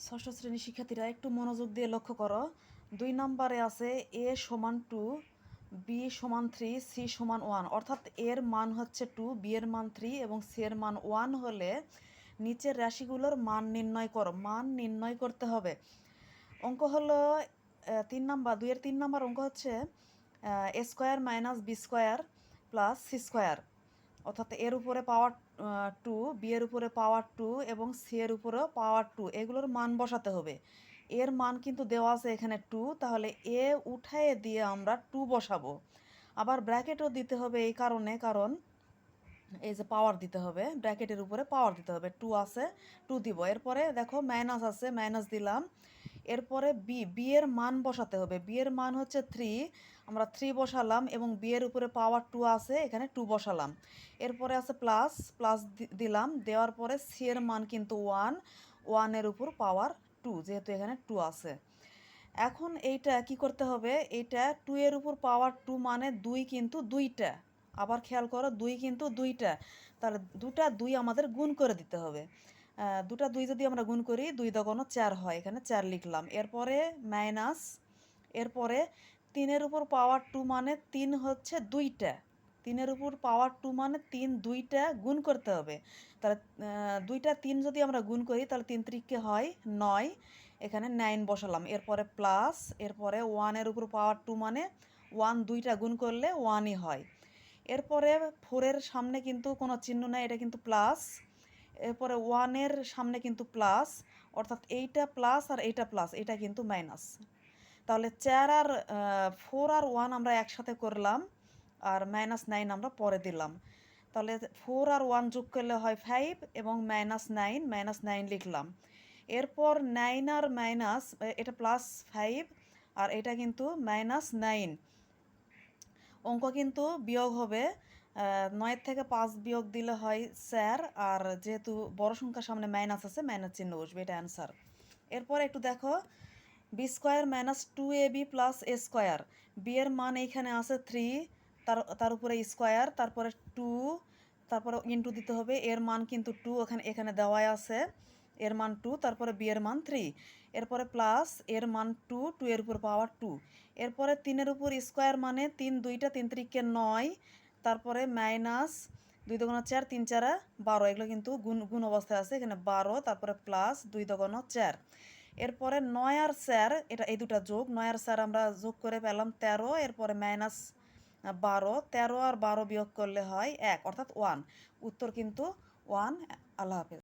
ষষ্ঠ শ্রেণীর শিক্ষার্থীরা একটু মনোযোগ দিয়ে লক্ষ্য করো। 2 নম্বরে আছে a সমান 2, b সমান 3, c সমান 1। অর্থাৎ এর মান হচ্ছে 2, b এর মান 3 এবং c এর মান 1 হলে নিচের রাশিগুলোর মান নির্ণয় করো। মান নির্ণয় করতে হবে। অঙ্ক হলো 3 নম্বর, 2-এর 3 নম্বর অঙ্ক হচ্ছে a square minus b square plus c square. অর্থাৎ এর উপরে পাওয়ার 2, বি এর উপরে পাওয়ার 2 এবং সি এর উপরেও পাওয়ার 2, এগুলোর মান বসাতে হবে। এর মান কিন্তু দেওয়া আছে এখানে 2, তাহলে এ উঠায়ে দিয়ে আমরা 2 বসাবো। আবার ব্র্যাকেটও দিতে হবে এই কারণ এই যে পাওয়ার দিতে হবে, ব্র্যাকেটের উপরে পাওয়ার দিতে হবে। 2 আছে, 2 দিব। এরপরে দেখো মাইনাস আছে, মাইনাস দিলাম। এরপরে বি এর মান বসাতে হবে। বি এর মান হচ্ছে 3, আমরা 3 বসালাম এবং বি এর উপরে পাওয়ার 2 আছে, এখানে 2 বসালাম। এরপরে আছে প্লাস, প্লাস দিলাম। দেওয়ার পরে সি এর মান কিন্তু 1, 1 এর উপর পাওয়ার 2, যেহেতু এখানে 2 আছে। এখন এইটা কি করতে হবে, এইটা 2 এর উপর পাওয়ার 2 মানে 2 কিন্তু 2টা। আবার খেয়াল করো, 2 কিন্তু 2টা, তাহলে দুটা 2 আমাদের গুণ করে দিতে হবে। দুটা 2 যদি আমরা গুণ করি, 2 দোকানো 4 হয়, এখানে 4 লিখলাম। এরপরে মাইনাস, এরপরে 3 এর উপর পাওয়ার 2 মানে 3 হচ্ছে 2টা। 3 এর উপর পাওয়ার 2 মানে 3 2টা গুণ করতে হবে। তাহলে 2টা 3 যদি আমরা গুণ করি, তাহলে 3 3 হয় 9, এখানে 9 বসালাম। এরপরে প্লাস, এরপরে 1 এর উপর পাওয়ার 2 মানে 1 2টা গুণ করলে 1ই হয়। এরপরে 4 এর সামনে কিন্তু কোনো চিহ্ন নেই, এটা কিন্তু প্লাস। এরপরে 1 এর সামনে কিন্তু প্লাস, অর্থাৎ এইটা প্লাস আর এইটা প্লাস, এটা কিন্তু মাইনাস। তাহলে 4 আর 4 আর 1 আমরা একসাথে করলাম, আর -9 আমরা পরে দিলাম। তাহলে 4 আর 1 যোগ করলে হয় 5 এবং -9 লিখলাম। এরপর 9 আর মাইনাস, এটা +5 আর এটা কিন্তু -9। অঙ্ক কিন্তু বিয়োগ হবে। 9 থেকে 5 বিয়োগ দিলে হয় 4, আর যেহেতু বড় সংখ্যার সামনে মাইনাস আছে, মাইনাস চিহ্ন বসবে, এটা অ্যান্সার। এরপর একটু দেখো, B square minus 2ab plus A square. B এর মান এইখানে আছে 3, তার উপরে স্কোয়ার, তারপরে 2, তারপরে ইন্টু দিতে হবে। এর মান কিন্তু 2, এখানে দেওয়াই আছে। এর মান 2, তারপরে বি এর মান 3, এরপরে প্লাস এর মান 2, 2 এর উপর পাওয়ার 2। এরপরে 3 এর উপর স্কোয়ার মানে 3 2টা, 3 3 9, তারপরে মাইনাস 2 দোকানো 4, 3 4 12, এগুলো কিন্তু গুণ অবস্থায় আছে, এখানে 12, তারপরে প্লাস 2 দোকানো 4। এরপরে 9 আর 4, এটা এই দুটা যোগ, 9 আর 4 আমরা যোগ করে পেলাম 13, এরপরে মাইনাস 12, 13 আর 12 বিয়োগ করলে হয় 1, অর্থাৎ 1। উত্তর কিন্তু 1। আল্লাহ হাফেজ।